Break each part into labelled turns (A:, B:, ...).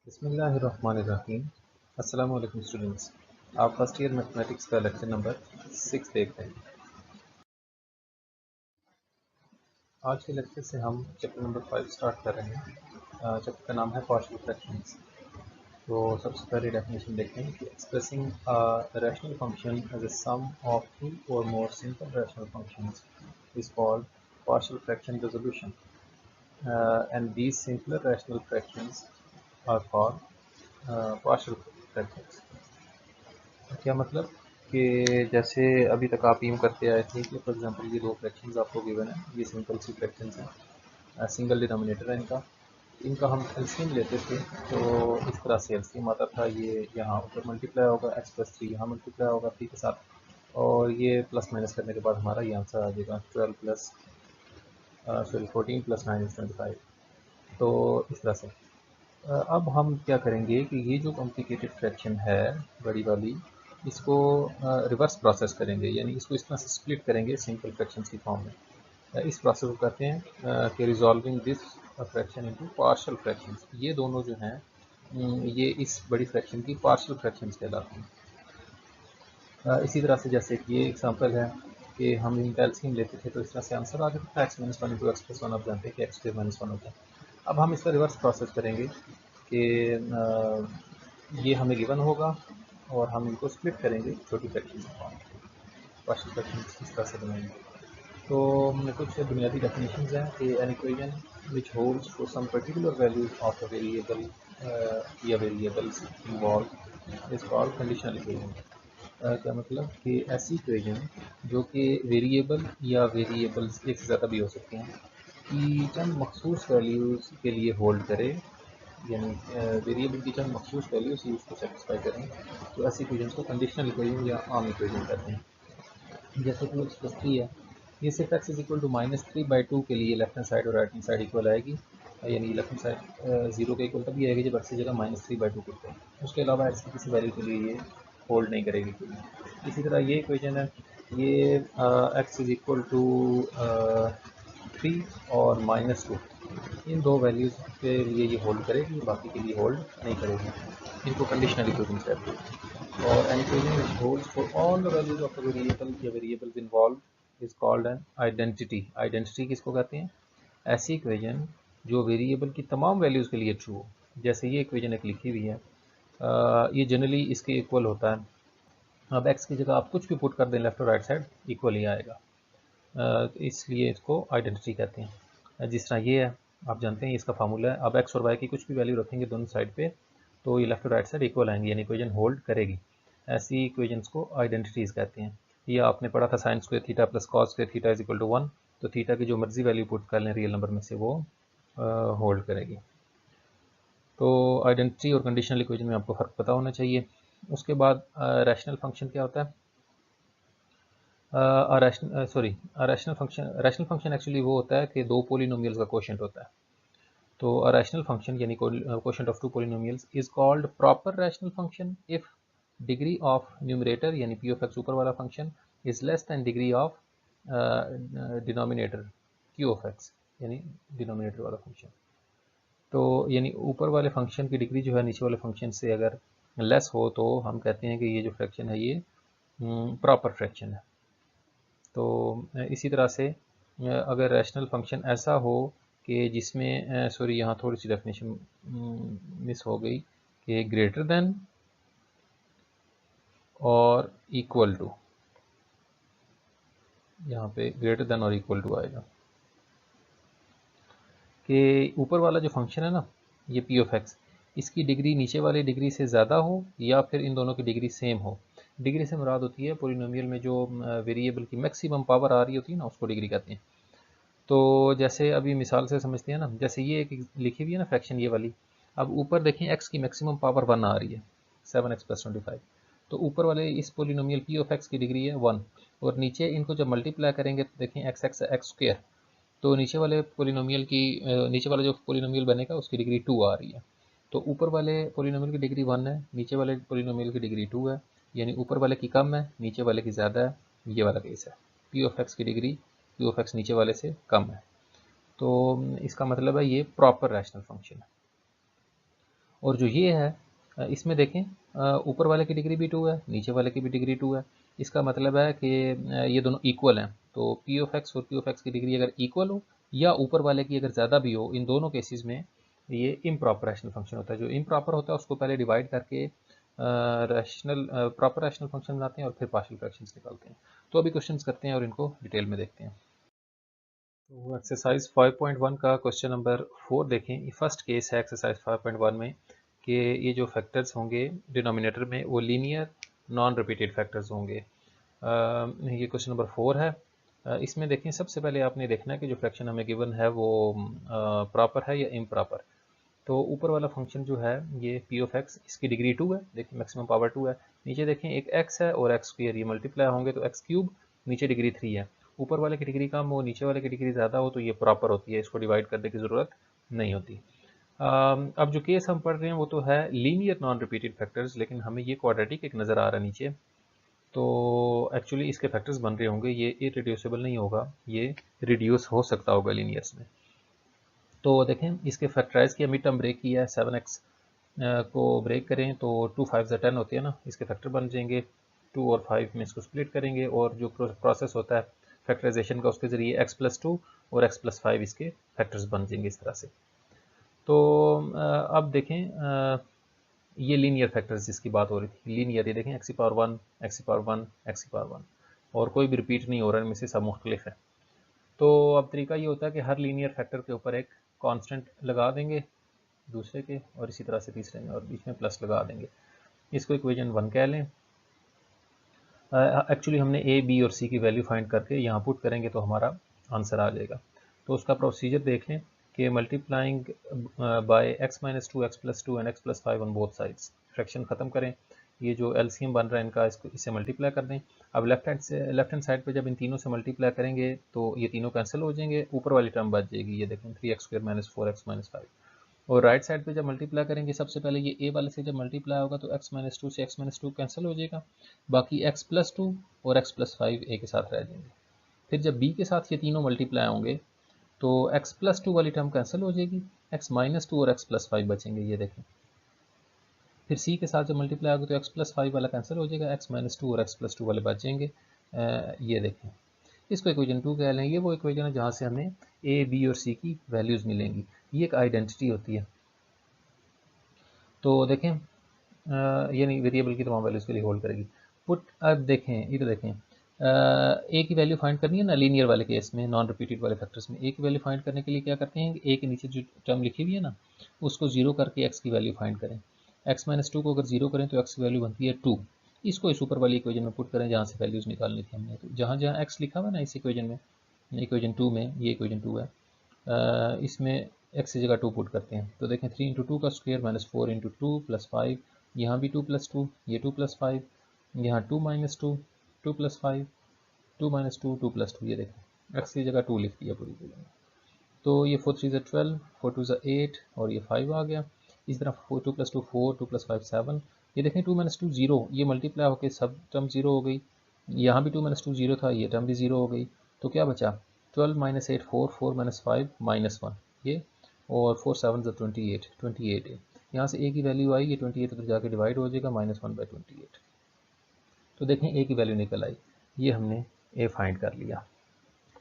A: बिस्मिल्लाहिर्रहमानिर्रहीम। अस्सलामु अलैकुम स्टूडेंट्स। आप फर्स्ट ईयर मैथमेटिक्स का लेक्चर नंबर 6 देख रहे हैं। आज के लेक्चर से हम चैप्टर नंबर 5 स्टार्ट कर रहे हैं। चैप्टर का नाम है पार्शियल फ्रैक्शंस। तो सबसे पहले डेफिनेशन देखें कि expressing rational function as a sum of two or more simple rational functions is called partial fraction resolution, and these simpler rational fractions are called partial fractions. क्या मतलब कि जैसे अभी तक आप यूँ करते आए थे कि फॉर एग्जांपल ये दो फ्रैक्शंस आपको गिवन है, ये सिंपल सी फ्रैक्शंस हैं, सिंगल डिनोमिनेटर है इनका। इनका हम एलसीएम लेते थे तो इस तरह से एलसीएम आता था, ये यहाँ ऊपर मल्टीप्लाई होगा, एक्स प्लस 3 यहाँ मल्टीप्लाई होगा 3 के साथ, और ये प्लस माइनस करने के बाद हमारा ये आंसर आ जाएगा 14 प्लस 9 इज 25। तो इस तरह से अब हम क्या करेंगे कि ये जो कॉम्प्लिकेटेड फ्रैक्शन है बड़ी वाली, इसको रिवर्स प्रोसेस करेंगे, यानी इसको इस तरह से स्प्लिट करेंगे सिंपल फ्रैक्शंस की फॉर्म में। इस प्रोसेस को कहते हैं कि resolving this fraction into partial fractions. ये दोनों जो हैं ये इस बड़ी फ्रैक्शन की पार्शियल फ्रैक्शंस कहलाते हैं। इसी तरह से जैसे कि ये एग्जांपल है कि हम इनका एलसीएम लेते थे तो इस तरह से आंसर आ जाता था x minus one into x plus one. आप जानते हैं कि एक्स स्क्वायर माइनस वन होता है। अब हम इसका रिवर्स प्रोसेस करेंगे कि ये हमें गिवन होगा और हम इनको स्प्लिट करेंगे छोटी फ्रैक्शन में, पार्शियल फ्रैक्शन इस तरह से बनाएंगे। तो कुछ बुनियादी डेफिनेशंस हैं कि an equation which holds for some particular values of a variable या variables involve is called conditional equation. क्या मतलब कि ऐसी इक्वेशन जो कि वेरिएबल या वेरिएबल्स एक से ज़्यादा भी हो सकते हैं कि चंद मखसूस वैल्यूज़ के लिए होल्ड करे, यानी वेरिएबल की चंद मखसूस वैल्यूज ही उसको सेटिस्फाई करें, तो ऐसी इक्वेशन को कंडीशनल इक्वेशन या आम इक्वेशन कहते हैं। जैसे कि एक्स प्लस 3 है, ये सिर्फ एक्स इज इक्वल टू -3/2 के लिए लेफ्ट हैंड साइड और राइट हैंड साइड इक्वल आएगी, यानी लेफ्ट हैंड साइड 0 के इक्वल तभी आएगी जब एक्स की जगह -3/2 करते हैं। उसके अलावा एक्स की किसी वैल्यू के लिए ये होल्ड नहीं करेगी कोई। इसी तरह ये इक्वेशन है, ये एक्स इज इक्वल टू 3 और -2, इन दो वैल्यूज़ के लिए ये होल्ड करेगी, बाकी के लिए होल्ड नहीं करेगी। इनको कंडीशनल इक्वेशन कहते हैं। और an equation which holds for all the values of the variable या variables involve is called an identity. Identity किसको कहते हैं? ऐसी इक्वेशन जो वेरिएबल की तमाम वैल्यूज़ के लिए ट्रू हो। जैसे ये इक्वेशन एक लिखी हुई है, ये जनरली इसके इक्वल होता है। अब एक्स की जगह आप कुछ भी पुट कर दें लेफ्ट और राइट साइड इक्वल ही आएगा, इसलिए इसको आइडेंटिटी कहते हैं। जिस तरह ये है, आप जानते हैं इसका फार्मूला है, अब एक्स और वाई की कुछ भी वैल्यू रखेंगे दोनों साइड पे तो ये लेफ्ट और राइट साइड इक्वल आएंगे, यानी इक्वेशन होल्ड करेगी। ऐसी इक्वेशंस को आइडेंटिटीज कहते हैं। ये आपने पढ़ा था sine square theta plus cos square theta is equal to 1, तो थीटा की जो मर्जी वैल्यू पुट कर लें रियल नंबर में से वो होल्ड करेगी। तो आइडेंटिटी और कंडीशनल इक्वेशन में आपको फ़र्क पता होना चाहिए। उसके बाद रैशनल फंक्शन क्या होता है? रैशनल फंक्शन एक्चुअली वो होता है कि दो पोलिनोमियल्स का कोशेंट होता है। तो अ रैशनल फंक्शन यानी quotient of two polynomials is called proper rational function if degree of numerator यानी पी ऑफ एक्स ऊपर वाला function is less than degree of denominator Q of x, यानी denominator वाला function. तो यानी ऊपर वाले फंक्शन की डिग्री जो है नीचे वाले फंक्शन से अगर लेस हो तो हम कहते हैं कि ये जो फ्रैक्शन है ये प्रॉपर फ्रैक्शन है। तो इसी तरह से अगर रैशनल फंक्शन ऐसा हो कि जिसमें सॉरी यहाँ थोड़ी सी डेफिनेशन मिस हो गई कि ग्रेटर देन और इक्वल टू, यहाँ पे ग्रेटर देन और इक्वल टू आएगा कि ऊपर वाला जो फंक्शन है ना ये पी ऑफ एक्स, इसकी डिग्री नीचे वाली डिग्री से ज़्यादा हो या फिर इन दोनों की डिग्री सेम हो। डिग्री से मुराद होती है पोलिनोमियल में जो वेरिएबल की मैक्सिमम पावर आ रही होती है ना, उसको डिग्री कहते हैं। तो जैसे अभी मिसाल से समझते हैं ना, जैसे ये एक लिखी हुई है ना फ्रैक्शन ये वाली, अब ऊपर देखें एक्स की मैक्सिमम पावर 1 आ रही है 7x+25, तो ऊपर वाले इस पोलिनोमियल पी ऑफ एक्स की डिग्री है 1, और नीचे इनको जब मल्टीप्लाई करेंगे तो देखें एक्स एक्स एक्स स्क्वायर, तो नीचे वाले पोलिनोमियल की नीचे वाला जो पोलिनोमियल बनेगा उसकी डिग्री 2 आ रही है। तो ऊपर वाले पोलिनोमियल की डिग्री 1 है, नीचे वाले पोलिनोमियल की डिग्री 2 है, यानी ऊपर वाले की कम है नीचे वाले की ज़्यादा है, ये वाला केस है। पी ऑफ एक्स की डिग्री पी ऑफ एक्स नीचे वाले से कम है, तो इसका मतलब है ये प्रॉपर रैशनल फंक्शन है। और जो ये है इसमें देखें ऊपर वाले की डिग्री भी 2 है, नीचे वाले की भी डिग्री 2 है। इसका मतलब है कि ये दोनों इक्वल हैं। तो पी ऑफ एक्स और पी ऑफ एक्स की डिग्री अगर इक्वल हो या ऊपर वाले की अगर ज़्यादा भी हो, इन दोनों केसेस में ये इम्प्रॉपर रैशनल फंक्शन होता है। जो इम्प्रॉपर होता है उसको पहले डिवाइड करके रैशनल प्रॉपर रैशनल फंक्शन बनाते हैं और फिर पार्शियल फ्रैक्शंस निकालते हैं। तो अभी क्वेश्चंस करते हैं और इनको डिटेल में देखते हैं। तो एक्सरसाइज 5.1 का क्वेश्चन नंबर 4 देखें। फर्स्ट केस है एक्सरसाइज 5.1 में कि ये जो फैक्टर्स होंगे डिनोमिनेटर में वो लीनियर नॉन रिपीटेड फैक्टर्स होंगे। ये क्वेश्चन नंबर 4 है। इसमें देखें सबसे पहले आपने देखना है कि जो फ्रैक्शन हमें गिवन है वो प्रॉपर है या इम्प्रॉपर। तो ऊपर वाला फंक्शन जो है ये पी ऑफ एक्स, इसकी डिग्री 2 है, देखिए मैक्सिमम पावर 2 है। नीचे देखें एक x है और x स्क्वायर, ये मल्टीप्लाई होंगे तो x क्यूब, नीचे डिग्री 3 है। ऊपर वाले की डिग्री कम हो, नीचे वाले की डिग्री ज़्यादा हो तो ये प्रॉपर होती है, इसको डिवाइड करने की ज़रूरत नहीं होती। अब जो केस हम पढ़ रहे हैं वो तो है लीनियर नॉन रिपीटेड फैक्टर्स, लेकिन हमें ये क्वाड्रेटिक एक नज़र आ रहा है नीचे। तो एक्चुअली इसके फैक्टर्स बन रहे होंगे, ये इरिड्यूसिबल नहीं होगा, ये रिड्यूस हो सकता होगा लीनियर्स में। तो देखें इसके फैक्टराइज किया, मिड टर्म ब्रेक किया है, 7x को ब्रेक करें तो 2 5 10 होती है ना, इसके फैक्टर बन जाएंगे। 2 और 5 में इसको स्प्लिट करेंगे और जो प्रोसेस होता है फैक्टराइजेशन का उसके ज़रिए x+2 और x+5 इसके फैक्टर्स बन जाएंगे इस तरह से। तो अब देखें ये लीनियर फैक्टर्स जिसकी बात हो रही थी, लीनियर, ये देखें x⁴1 x⁴1 x⁴1 और कोई भी रिपीट नहीं हो रहा है, इनमें से सब मुख्तलिफ है। तो अब तरीका ये होता है कि हर लीनियर फैक्टर के ऊपर एक कांस्टेंट लगा देंगे दूसरे के, और इसी तरह से तीसरे में, और बीच में प्लस लगा देंगे। इसको इक्वेशन 1 कह लें। एक्चुअली हमने ए बी और सी की वैल्यू फाइंड करके यहाँ पुट करेंगे तो हमारा आंसर आ जाएगा। तो उसका प्रोसीजर देख लें कि multiplying by x-2 x+2 and x+5 on both sides, fraction ख़त्म करें। ये जो एलसीएम बन रहा है इनका, इसको इससे मल्टीप्लाई कर दें। अब लेफ्ट हैंड साइड पे जब इन तीनों से मल्टीप्लाई करेंगे तो ये तीनों कैंसिल हो जाएंगे, ऊपर वाली टर्म बच जाएगी, ये देखें 3x² - 4x - 5। और राइट साइड पे जब मल्टीप्लाई करेंगे, सबसे पहले ये ए वाले से जब मल्टीप्लाई होगा तो x-2 से x-2 कैंसिल हो जाएगा, बाकी x+2 और x+5 ए के साथ रह जाएंगे। फिर जब b के साथ ये तीनों मल्टीप्लाई होंगे तो x+2 वाली टर्म कैंसिल हो जाएगी, x-2 और x+5 बचेंगे, ये देखें। फिर c के साथ जब मल्टीप्लाई होगा तो x+5 वाला कैंसिल हो जाएगा, x-2 और x+2 वाले बचेंगे, ये देखें। इसको इक्वेशन 2 कह लें। ये वो इक्वेशन है जहाँ से हमें ए बी और सी की वैल्यूज़ मिलेंगी, ये एक आइडेंटिटी होती है। तो देखें यानी वेरिएबल की तमाम वैल्यूज़ के लिए होल्ड करेगी। पुट, अब देखें इधर देखें, ए की वैल्यू फाइंड करनी है ना लीनियर वाले केस में, नॉन रिपीटेड वाले फैक्टर्स में। ए की वैल्यू फाइंड करने के लिए क्या करते हैं, ए के नीचे जो टर्म लिखी हुई है ना उसको जीरो करके एक्स की वैल्यू फाइंड करें। x-2 को अगर जीरो करें तो एक्स की वैल्यू बनती है 2। इसको इस ऊपर वाली इक्वेशन में पुट करें जहाँ से वैल्यूज़ निकालनी थी हमने। तो जहाँ जहाँ एक्स लिखा हुआ ना इस इक्वेशन में, इक्वेशन 2 में, ये इक्वेशन 2 है, इसमें x की जगह 2 पुट करते हैं। तो देखें 3 × 2 का स्क्वायर -4 × 2 + 5, यहाँ भी 2 + 2, ये 2 + 5, यहाँ 2 - 2, 2 + 5, 2 - 2, 2 + 2, ये देखें x की जगह 2 लिख दिया पूरी पूरी। तो ये 4 3 12, 4 2 8 और ये 5 आ गया। इस तरह 2 + 2 4, 2 + 5 7। ये देखें 2 - 2 0, ये मल्टीप्लाई होकर सब टर्म 0 हो गई। यहाँ भी 2 - 2 0 था, ये टर्म भी 0 हो गई। तो क्या बचा 12 - 8 4, 4 - 5 -1, ये, और 4 7 28, 28 है। यहाँ से a की वैल्यू आई, ये 28 उधर जाके डिवाइड हो जाएगा -1/28। तो देखें a की वैल्यू निकल आई, ये हमने a फाइंड कर लिया।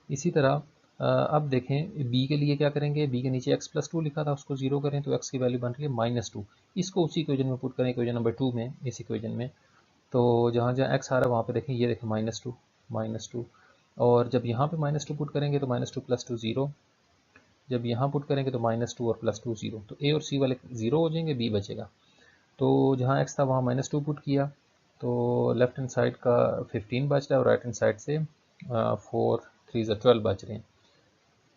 A: इसी तरह अब देखें b के लिए क्या करेंगे, b के नीचे x+2 लिखा था उसको जीरो करें तो x की वैल्यू बन रही है -2। इसको उसी इक्वेशन में पुट करें, इक्वेशन नंबर 2 में, इस इक्वेशन में। तो जहाँ जहाँ x आ रहा है वहाँ पे देखें, ये देखें -2, और जब यहाँ पे -2 पुट करेंगे तो -2 + 2 0, जब यहाँ पुट करेंगे तो -2 और +2 0, तो a और c वाले 0 हो जाएंगे, b बचेगा। तो जहाँ x था वहाँ -2 पुट किया तो लेफ्ट हैंड साइड का 15 बच रहा है और राइट हैंड साइड से 4 3 12 बच रहे हैं।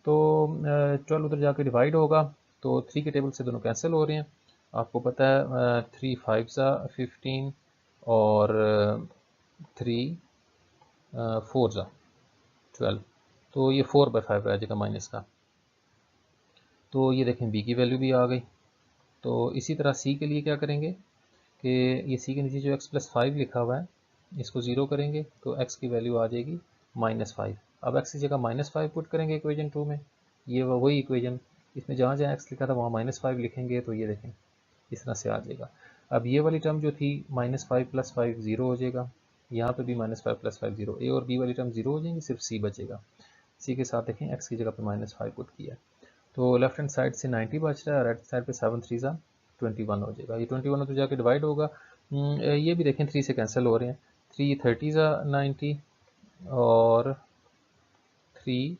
A: तो 12 उधर जाके डिवाइड होगा तो 3 के टेबल से दोनों कैंसिल हो रहे हैं। आपको पता है 3 5 15 और 3 4 12, तो ये 4/5 रह जाएगा माइनस का। तो ये देखें b की वैल्यू भी आ गई। तो इसी तरह c के लिए क्या करेंगे कि ये c के नीचे जो x+5 लिखा हुआ है इसको ज़ीरो करेंगे तो x की वैल्यू आ जाएगी -5। अब x की जगह -5 पुट करेंगे इक्वेशन 2 में, ये वही इक्वेशन, इसमें जहाँ जहाँ x लिखा था वहाँ -5 लिखेंगे तो ये देखें इस तरह से आ जाएगा। अब ये वाली टर्म जो थी -5 + 5 0 हो जाएगा, यहाँ पे भी -5 + 5 0, ए और बी वाली टर्म 0 हो जाएंगी, सिर्फ सी बचेगा। सी के साथ देखें एक्स की जगह पे -5 पुट किया, तो लेफ्ट हैंड साइड से 90 बच रहा है, राइट साइड पे 7 3 21 हो जाएगा। ये 21 तो जाके डिवाइड होगा, ये भी देखें 3 से कैंसिल हो रहे हैं, 3 30 90 और 3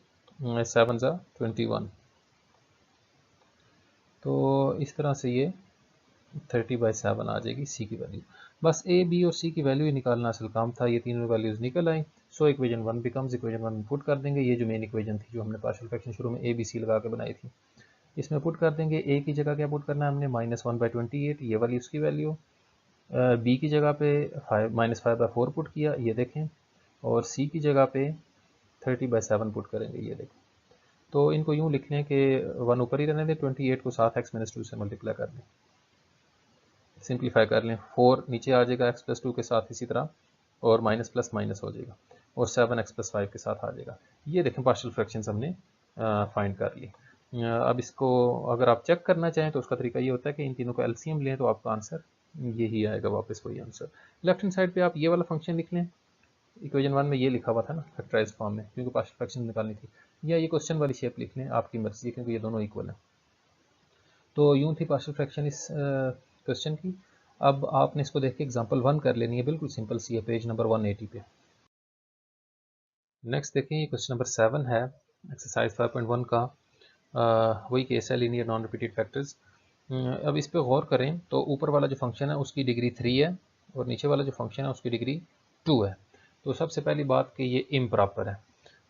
A: 7 21, तो इस तरह से ये 30/7 आ जाएगी सी की वैल्यू। बस ए बी और सी की वैल्यू ही निकालना असल काम था, ये तीनों वैल्यूज निकल आई। सो इक्वेशन 1 बिकम्स, इक्वेशन 1 में पुट कर देंगे, ये जो मेन इक्वेशन थी जो हमने पार्शियल फ्रैक्शन शुरू में ए बी सी लगा के बनाई थी, इसमें पुट कर देंगे। ए की जगह क्या पुट करना है हमने, -1/28, ये वाली उसकी वैल्यू। बी की जगह पे -5/4 पुट किया, ये देखें, और सी की जगह पे 30/7 पुट करेंगे, ये देखें। तो इनको यूँ लिख लें कि 1 ऊपर ही रहने दें, 28 को 7x-2 से मल्टीप्लाई कर दें, सिंप्लीफाई कर लें, 4 नीचे आ जाएगा x+2 के साथ इसी तरह, और माइनस प्लस माइनस हो जाएगा, और 7x+5 के साथ आ जाएगा। ये देखें पार्शियल फ्रैक्शंस हमने फाइंड कर ली। अब इसको अगर आप चेक करना चाहें तो उसका तरीका ये होता है कि इन तीनों का एलसीएम लें तो आपका आंसर यही आएगा, वापस वही आंसर। लेफ्ट हैंड साइड पे आप ये वाला फंक्शन लिख लें, इक्वेशन 1 में ये लिखा हुआ था ना फैक्टराइज फॉर्म में, क्योंकि पार्शियल फ्रैक्शन निकालनी थी, या ये क्वेश्चन वाली शेप लिख लें, आपकी मर्जी, क्योंकि ये दोनों इक्वल हैं। तो यूँ थी पार्शियल फ्रैक्शन इस क्वेश्चन की। अब आपने इसको देख के एग्जांपल 1 कर लेनी है, बिल्कुल सिंपल सी है, पेज नंबर 180 पे। नेक्स्ट देखें, ये क्वेश्चन नंबर 7 है एक्सरसाइज 5.1 का, वही केस है, लीनियर नॉन रिपीटेड फैक्टर्स। अब इस पे गौर करें तो ऊपर वाला जो फंक्शन है उसकी डिग्री 3 है, और नीचे वाला जो फंक्शन है उसकी डिग्री 2 है। तो सबसे पहली बात कि ये इम्प्रॉपर है,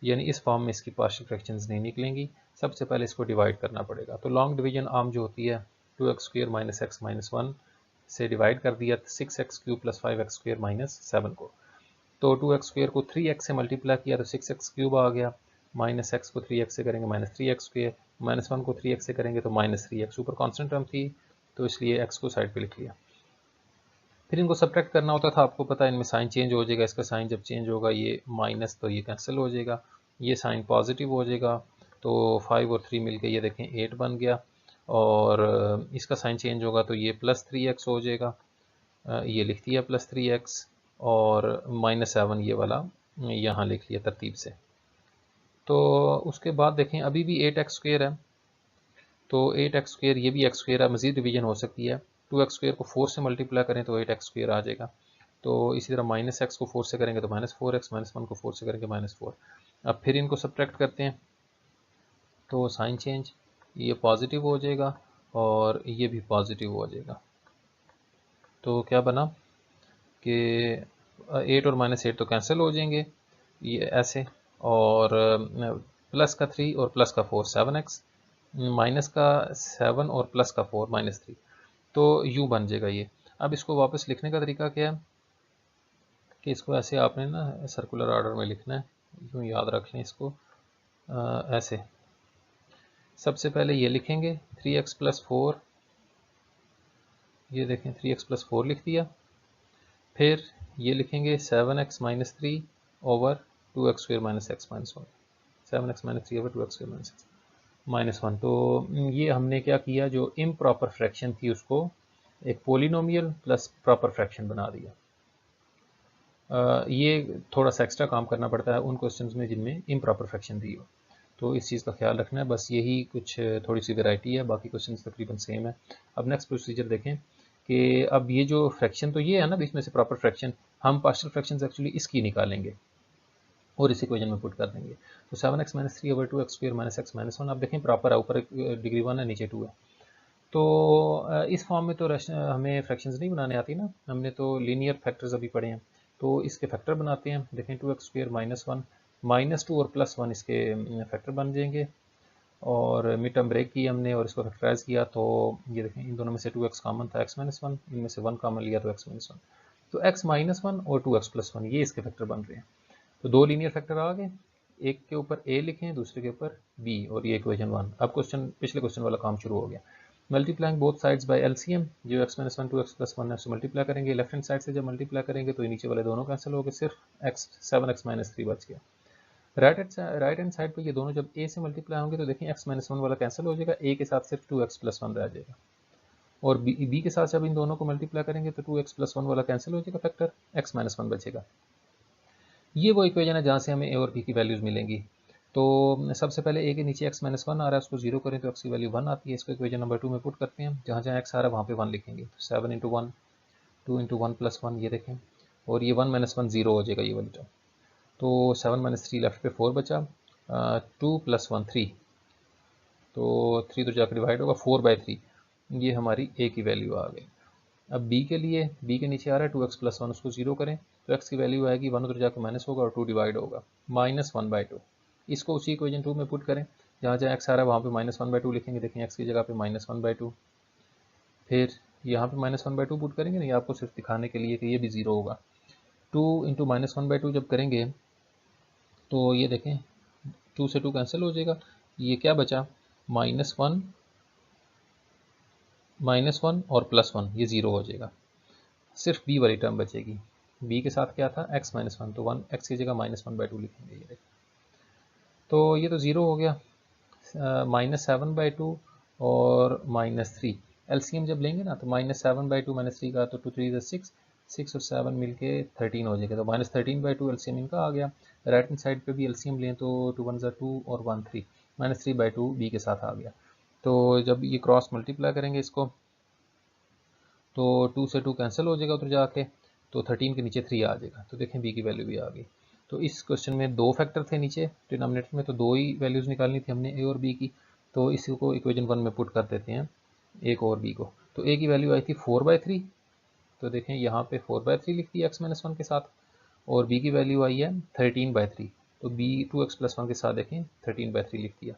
A: यानी इस फॉर्म में इसकी पार्शियल फ्रैक्शंस नहीं निकलेंगी। सबसे पहले इसको डिवाइड करना पड़ेगा, तो लॉन्ग डिवीजन आम जो होती है 2x² - x - 1 से डिवाइड कर दिया 6x³ + 5x² - 7 को। तो 2x² को 3x से मल्टीप्लाई किया तो 6x³ आ गया, -x को 3x से करेंगे -3x², -1 को 3x से करेंगे तो -3x। ऊपर कांस्टेंट टर्म थी तो इसलिए x को साइड पे लिख लिया। फिर इनको सब्ट्रैक्ट करना होता था, आपको पता है इनमें साइन चेंज हो जाएगा, इसका साइन जब चेंज होगा ये माइनस तो ये कैंसिल हो जाएगा, ये साइन पॉजिटिव हो जाएगा, तो 5 और 3 मिलके ये देखें 8 बन गया, और इसका साइन चेंज होगा तो ये +3x हो जाएगा, ये लिख दिया +3x, और -7 ये वाला यहाँ लिख लिया तरतीब से। तो उसके बाद देखें अभी भी 8x² है, तो 8x² ये भी x² है, मज़ीद डिवीजन हो सकती है। 2x² को 4 से मल्टीप्लाई करें तो 8x² आ जाएगा, तो इसी तरह -x को 4 से करेंगे तो -4x, -1 को 4 से करेंगे -4। अब फिर इनको सब्ट्रैक्ट करते हैं तो साइन चेंज, ये पॉजिटिव हो जाएगा और ये भी पॉजिटिव हो जाएगा, तो क्या बना कि 8 और -8 तो कैंसिल हो जाएंगे ये ऐसे, और प्लस का 3 और प्लस का 4 7x, माइनस का 7 और प्लस का 4 -3, तो यूँ बन जाएगा ये। अब इसको वापस लिखने का तरीका क्या है कि इसको ऐसे आपने ना सर्कुलर ऑर्डर में लिखना है, यूँ याद रख लें इसको, ऐसे सबसे पहले ये लिखेंगे 3x + 4, ये देखें 3x + 4 लिख दिया, फिर ये लिखेंगे 7x - 3 over 2x² - x - 1, 7x - 3 over 2x² - x - 1। तो ये हमने क्या किया, जो इम्प्रॉपर फ्रैक्शन थी उसको एक पोलिनोमियल प्लस प्रॉपर फ्रैक्शन बना दिया। ये थोड़ा सा एक्स्ट्रा काम करना पड़ता है उन क्वेश्चंस में जिनमें इम्प्रॉपर फ्रैक्शन दी हो, तो इस चीज़ का ख्याल रखना है, बस यही कुछ थोड़ी सी वेराइटी है, बाकी क्वेश्चंस तकरीबन सेम है। अब नेक्स्ट प्रोसीजर देखें कि अब ये जो फ्रैक्शन तो ये है ना बीच में से प्रॉपर फ्रैक्शन, हम पार्शियल फ्रैक्शन एक्चुअली इसकी निकालेंगे और इस इक्वेशन में पुट कर देंगे। तो 7x - 3 ओवर 2x² - x - 1, आप देखें प्रॉपर है, ऊपर डिग्री 1 है नीचे 2 है। तो इस फॉर्म में तो हमें फ्रैक्शंस नहीं बनाने आती ना, हमने तो लीनियर फैक्टर्स अभी पढ़े हैं, तो इसके फैक्टर बनाते हैं। देखें 2x² - 1 -2 और +1 इसके फैक्टर बन जाएंगे, और मिड टर्म ब्रेक की हमने और इसको फैक्टराइज किया, तो ये देखें इन दोनों में से 2x कॉमन था, x - 1, इनमें से 1 कॉमन लिया तो x - 1, तो x - 1 और 2x + 1 ये इसके फैक्टर बन रहे हैं। तो दो लीनियर फैक्टर आ गए, एक के ऊपर a लिखें, दूसरे के ऊपर b, और ये इक्वेशन 1। अब क्वेश्चन पिछले क्वेश्चन वाला काम शुरू हो गया, multiplying both sides by LCM, जो x - 1 2x + 1 है उससे मल्टीप्लाई करेंगे, लेफ्ट हैंड साइड से जब मल्टीप्लाई करेंगे तो ये नीचे वाले दोनों कैंसिल हो गए, सिर्फ x 7x - 3 बच गया। राइट हैंड साइड पे ये दोनों जब a से मल्टीप्लाई होंगे तो देखें x - 1 वाला कैंसिल हो जाएगा, a के साथ सिर्फ 2x + 1 रह जाएगा। और बी के साथ जब इन दोनों को मल्टीप्लाई करेंगे तो 2x + 1 वाला कैंसिल हो जाएगा फैक्टर, x - 1 बचेगा। ये वो इक्वेशन है जहाँ से हमें ए और बी की वैल्यूज़ मिलेंगी। तो सबसे पहले ए के नीचे x - 1 आ रहा है, उसको 0 करें तो x की वैल्यू 1 आती है। इसको इक्वेशन नंबर 2 में पुट करते हैं, जहाँ जहाँ x आ रहा है वहाँ पे 1 लिखेंगे। तो 7 × 1, 2 × 1 + 1, ये देखें, और ये 1 - 1 0 हो जाएगा ये वाली टर्म। तो 7 - 3 लेफ्ट पे 4 बचा, 2 + 1 3, तो 3 तो जाकर डिवाइड होगा, 4/3 ये हमारी ए की वैल्यू आ गई। अब बी के लिए, बी के नीचे आ रहा है 2x + 1, उसको 0 करें तो x की वैल्यू आएगी 1 उधर जाकर माइनस होगा और 2 डिवाइड होगा, -1/2। इसको उसी इक्वेशन 2 में पुट करें, जहाँ जहाँ x आ रहा है वहाँ पे -1/2 लिखेंगे। देखें x की जगह पे -1/2, फिर यहाँ पे -1/2 पुट करेंगे, नहीं आपको सिर्फ दिखाने के लिए कि ये भी 0 होगा। 2 × -1/2 जब करेंगे तो ये देखें 2 से 2 कैंसिल हो जाएगा, ये क्या बचा, -1 और +1, ये 0 हो जाएगा। सिर्फ बी वाली टर्म बचेगी। बी के साथ क्या था, x - 1, तो 1 x की जगह -1/2 लिखेंगे। ये तो ये तो 0 हो गया। -7/2 और -3 एलसीएम जब लेंगे ना तो -7/2 -3 का तो 2 3 6, 6 और 7 मिलके 13 हो जाएगा। तो -13/2 एलसीएम इनका आ गया। राइट हैंड साइड पे भी एलसीएम लें तो 2 1 2 और 1 3, -3/2 बी के साथ आ गया। तो जब ये क्रॉस मल्टीप्लाई करेंगे इसको तो 2 से 2 कैंसिल हो जाएगा उधर जाके, तो 13 के नीचे 3 आ जाएगा। तो देखें बी की वैल्यू भी आ गई। तो इस क्वेश्चन में 2 फैक्टर थे नीचे डिनोमिनेटर में, तो 2 ही वैल्यूज़ निकालनी थी हमने, ए और बी की। तो इसको इक्वेशन 1 में पुट कर देते हैं, ए को और बी को। तो ए की वैल्यू आई थी 4/3, तो देखें यहाँ पे 4/3 लिख दिया x - 1 के साथ, और बी की वैल्यू आई है 13/3, तो बी 2x + 1 के साथ देखें 13/3 लिख दिया।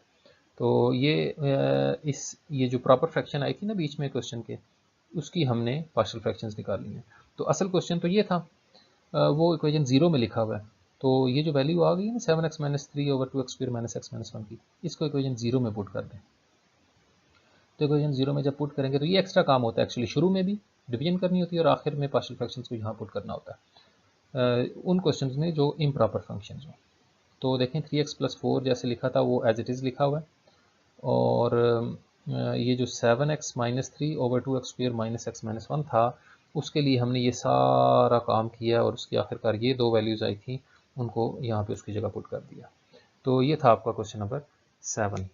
A: तो ये जो प्रॉपर फ्रैक्शन आई थी ना बीच में क्वेश्चन के, उसकी हमने पार्शियल फ्रैक्शंस निकालनी है। तो असल क्वेश्चन तो ये था, वो इक्वेशन 0 में लिखा हुआ है। तो ये जो वैल्यू आ गई है ना 7x - 3/2x² - x - 1 की, इसको इक्वेशन 0 में पुट कर दें। तो इक्वेशन 0 में जब पुट करेंगे तो ये एक्स्ट्रा काम होता है एक्चुअली, शुरू में भी डिवीजन करनी होती है और आखिर में पार्शियल फ्रैक्शंस को यहाँ पुट करना होता है उन क्वेश्चंस में जो इम्प्रॉपर फंक्शंस हो। तो देखें 3x + 4 जैसे लिखा था वो एज इट इज़ लिखा हुआ है, और ये जो 7x - 3/2x² - x - 1 था, उसके लिए हमने ये सारा काम किया और उसकी आखिरकार ये 2 वैल्यूज़ आई थी, उनको यहाँ पे उसकी जगह पुट कर दिया। तो ये था आपका क्वेश्चन नंबर 7।